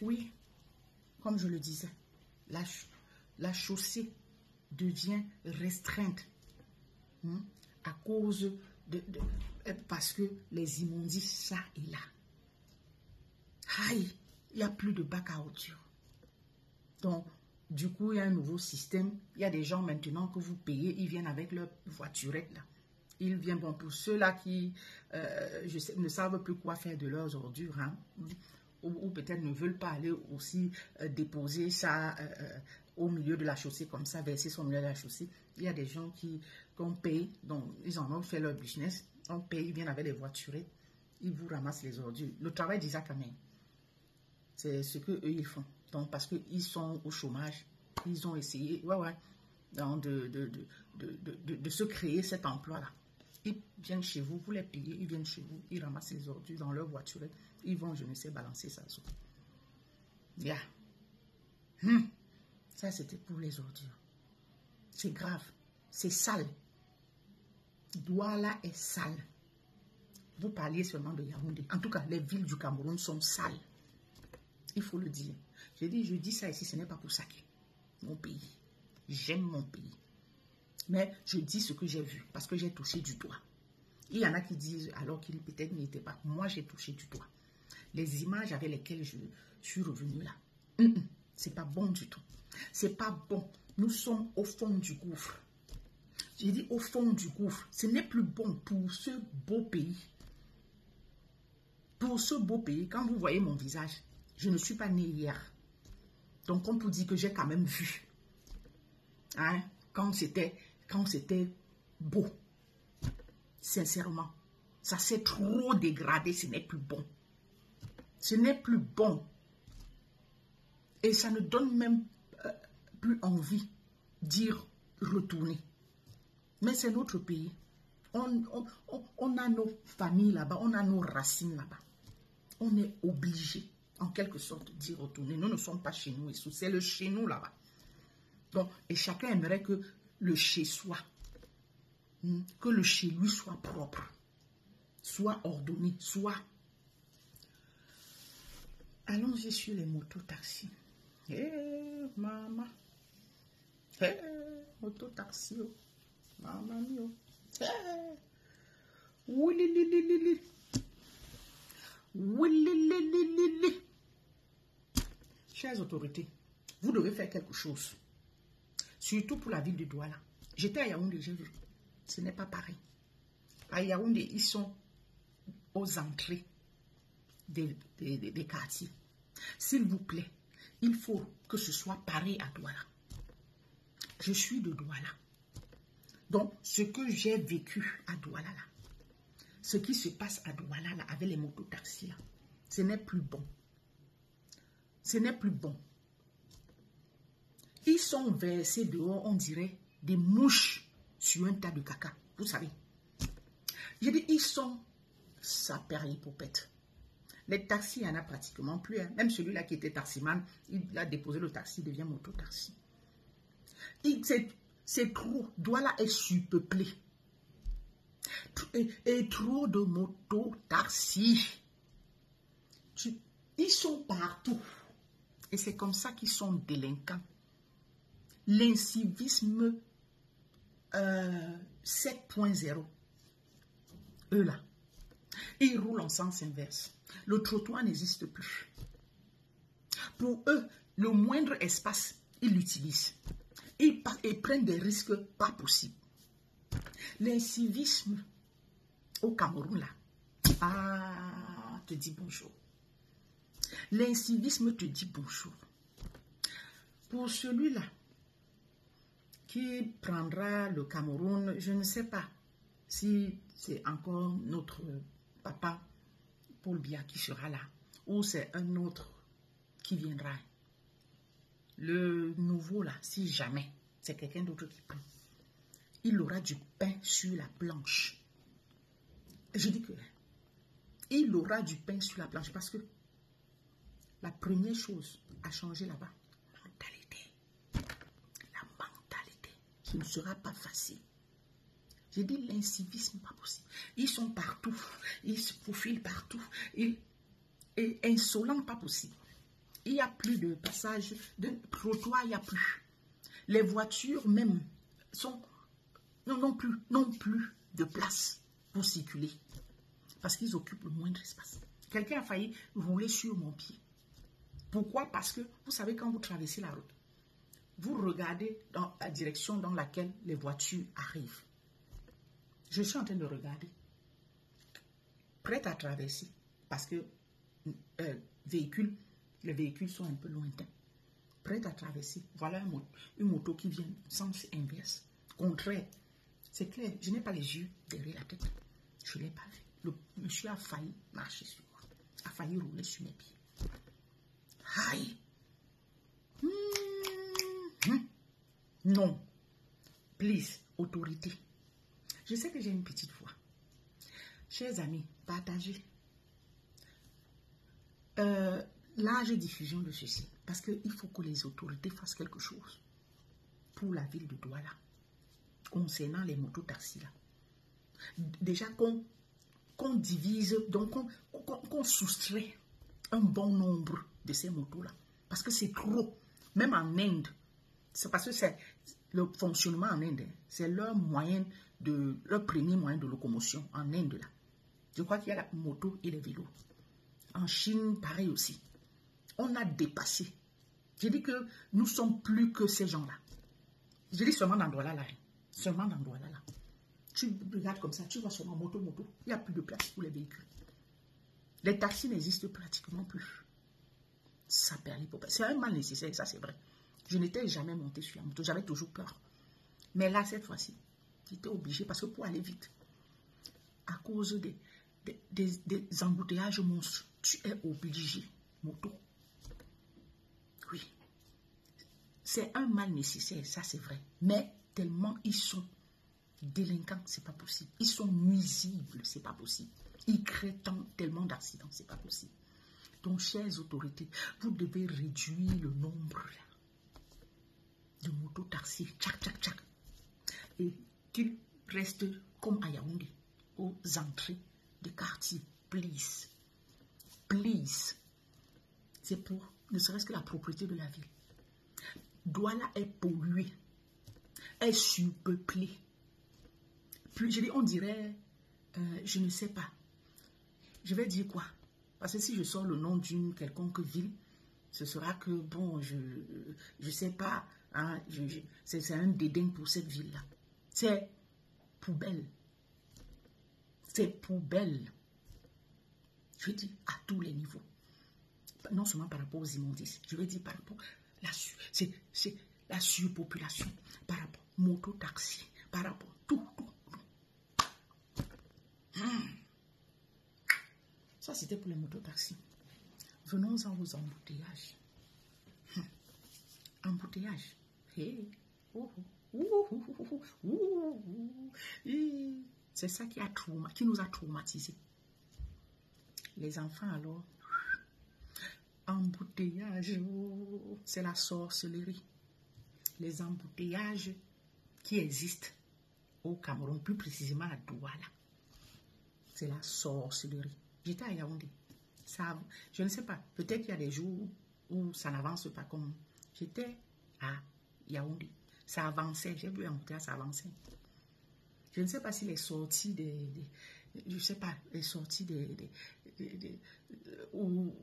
Oui, comme je le disais, la chaussée devient restreinte à cause parce que les immondices, ça et là. Aïe, il n'y a plus de bac à ordures. Donc, du coup, il y a un nouveau système. Il y a des gens maintenant que vous payez, ils viennent avec leur voiturette là. Ils viennent, bon, pour ceux-là qui ne savent plus quoi faire de leurs ordures, hein, ou peut-être ne veulent pas aller aussi déposer ça au milieu de la chaussée, comme ça, verser ça au milieu de la chaussée. Il y a des gens qu'on paye, donc ils en ont fait leur business. On paye, ils viennent avec des voiturettes, ils vous ramassent les ordures. Le travail d'Isaac Amen, c'est ce qu'eux, ils font. Donc, parce qu'ils sont au chômage, ils ont essayé donc de se créer cet emploi-là. Ils viennent chez vous, vous les payez, ils viennent chez vous, ils ramassent les ordures dans leur voiture, ils vont, je ne sais, balancer ça. Yeah. Ça, c'était pour les ordures. C'est grave, c'est sale. Douala est sale. Vous parliez seulement de Yaoundé. En tout cas, les villes du Cameroun sont sales. Il faut le dire. Je dis ça ici, ce n'est pas pour saquer mon pays. J'aime mon pays. Mais je dis ce que j'ai vu, parce que j'ai touché du doigt. Il y en a qui disent, alors qu'il peut-être n'y était pas. Moi, j'ai touché du doigt. Les images avec lesquelles je suis revenue là, c'est pas bon du tout. C'est pas bon. Nous sommes au fond du gouffre. J'ai dit au fond du gouffre. Ce n'est plus bon pour ce beau pays. Pour ce beau pays, quand vous voyez mon visage, je ne suis pas née hier. Donc, on peut dire que j'ai quand même vu. Hein? Quand c'était beau. Sincèrement. Ça s'est trop dégradé. Ce n'est plus bon. Ce n'est plus bon. Et ça ne donne même plus envie d'y retourner. Mais c'est notre pays. On a nos familles là-bas. On a nos racines là-bas. On est obligé, en quelque sorte, d'y retourner. Nous ne sommes pas chez nous. C'est le chez nous là-bas. Donc, et chacun aimerait que le chez-soi, que le chez lui soit propre, soit ordonné, soit... Allons-y sur les motos-taxis. Hé, maman. Hé, moto-taxi. Maman mio. Hé. Oulilililili. Oulilililili. Chères autorités, vous devez faire quelque chose. Surtout pour la ville de Douala. J'étais à Yaoundé, j'ai vu. Ce n'est pas pareil. À Yaoundé, ils sont aux entrées des quartiers. S'il vous plaît, il faut que ce soit pareil à Douala. Je suis de Douala. Donc, ce que j'ai vécu à Douala, là, ce qui se passe à Douala, là, avec les mototaxis, là, ce n'est plus bon. Ce n'est plus bon. Ils sont versés dehors, on dirait, des mouches sur un tas de caca. Vous savez. J'ai dit, ils sont... Ça perd l'hypopète. Les taxis, il n'y en a pratiquement plus. Hein. Même celui-là qui était taximan, il a déposé le taxi, il devient mototaxi. C'est trop. Douala est surpeuplé. Et trop de mototaxis. Ils sont partout. Et c'est comme ça qu'ils sont délinquants. L'incivisme 7.0. Eux là. Ils roulent en sens inverse. Le trottoir n'existe plus. Pour eux, le moindre espace, ils l'utilisent. Ils prennent des risques pas possibles. L'incivisme au Cameroun là. Ah, te dit bonjour. L'incivisme te dit bonjour. Pour celui-là qui prendra le Cameroun, je ne sais pas si c'est encore notre papa Paul Biya qui sera là ou c'est un autre qui viendra. Le nouveau là, si jamais c'est quelqu'un d'autre qui prend, il aura du pain sur la planche. Je dis que il aura du pain sur la planche parce que la première chose à changer là-bas, la mentalité, qui ne sera pas facile. J'ai dit l'incivisme, pas possible. Ils sont partout, ils se faufilent partout, et insolents, pas possible. Il n'y a plus de passage, de trottoir, il n'y a plus. Les voitures même n'ont plus de place pour circuler. Parce qu'ils occupent le moindre espace. Quelqu'un a failli rouler sur mon pied. Pourquoi? Parce que, vous savez, quand vous traversez la route, vous regardez dans la direction dans laquelle les voitures arrivent. Je suis en train de regarder. Prête à traverser. Parce que les véhicules sont un peu lointains. Prête à traverser. Voilà une moto qui vient sens inverse. Contraire. C'est clair, je n'ai pas les yeux derrière la tête. Je ne l'ai pas vu. Le monsieur a failli marcher sur moi. A failli rouler sur mes pieds. Aïe. Non. Please, autorité. Je sais que j'ai une petite voix. Chers amis, partagez. Large diffusion de ceci. Parce qu'il faut que les autorités fassent quelque chose pour la ville de Douala. Concernant les motos-taxis là. Déjà qu'on divise, donc qu'on soustrait un bon nombre de ces motos-là. Parce que c'est trop. Même en Inde, c'est parce que c'est le fonctionnement en Inde, c'est leur premier moyen de locomotion en Inde là. Je crois qu'il y a la moto et les vélos. En Chine, pareil aussi. On a dépassé. J'ai dit que nous sommes plus que ces gens-là. Je dis seulement dans Douala là. Seulement dans Douala là. Tu regardes comme ça, tu vois seulement moto. Il n'y a plus de place pour les véhicules. Les taxis n'existent pratiquement plus. Ça perd les pauvres. C'est un mal nécessaire, ça c'est vrai. Je n'étais jamais montée sur la moto, j'avais toujours peur. Mais là, cette fois-ci, j'étais obligée parce que pour aller vite, à cause des embouteillages monstres, tu es obligé, moto. Oui. C'est un mal nécessaire, ça c'est vrai. Mais tellement ils sont délinquants, c'est pas possible. Ils sont nuisibles, c'est pas possible. Ils créent tellement d'accidents, c'est pas possible. Donc, chères autorités, vous devez réduire le nombre de motos-taxis, tchac. Et qu'ils restent comme à Yaoundé, aux entrées de quartier. Please. Please. C'est pour, ne serait-ce que la propriété de la ville. Douala est polluée, est surpeuplée. Puis, je dis, on dirait, je ne sais pas. Je vais dire quoi? Parce que si je sors le nom d'une quelconque ville, ce sera que, bon, je sais pas, hein, c'est un dédain pour cette ville-là. C'est poubelle. C'est poubelle. Je dis à tous les niveaux. Non seulement par rapport aux immondices, je veux dire par rapport à c'est la surpopulation, par rapport aux moto-taxis, par rapport à tout. Ça, c'était pour les mototaxis. Venons-en aux embouteillages. Embouteillage. Hey. C'est ça qui nous a traumatisés. Les enfants, alors, embouteillage, c'est la sorcellerie. Les embouteillages qui existent au Cameroun, plus précisément à Douala, c'est la sorcellerie. J'étais à Yaoundé. Ça, je ne sais pas. Peut-être qu'il y a des jours où ça n'avance pas comme... J'étais à Yaoundé. Ça avançait. J'ai vu un embouteillage, ça avançait. Je ne sais pas si les sorties je ne sais pas, les sorties ou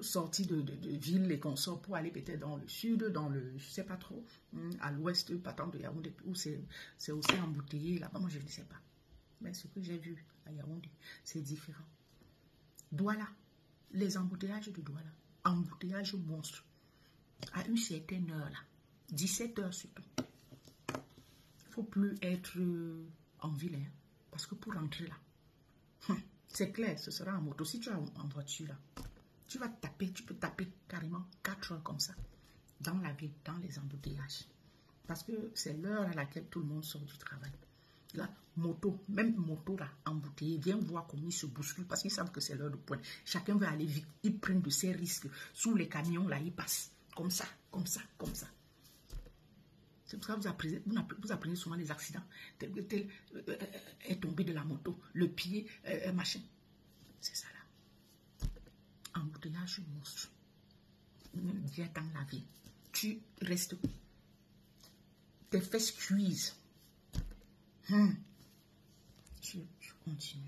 sorties de villes et consorts pour aller peut-être dans le sud, dans le... Je ne sais pas trop. À l'ouest, partant de Yaoundé, où c'est aussi embouteillé. Là-bas, moi, je ne sais pas. Mais ce que j'ai vu à Yaoundé, c'est différent. Douala, les embouteillages de Douala, embouteillages monstres, à une certaine heure là, 17 heures surtout. Il ne faut plus être en ville, hein, parce que pour rentrer là, c'est clair, ce sera en moto. Si tu es en voiture là, tu vas taper, tu peux taper carrément 4 heures comme ça, dans la ville, dans les embouteillages. Parce que c'est l'heure à laquelle tout le monde sort du travail. Là, même moto là, embouteillé, viens voir comment ils se bousculent parce qu'ils savent que c'est l'heure de pointe. Chacun veut aller vite. Ils prennent de ces risques. Sous les camions, là, ils passent. Comme ça. C'est pour ça que vous apprenez souvent les accidents. Tel est tombé de la moto, le pied, machin. C'est ça là. Embouteillage monstre. Viens dans la vie. Tu restes. Tes fesses cuisent. Je continue.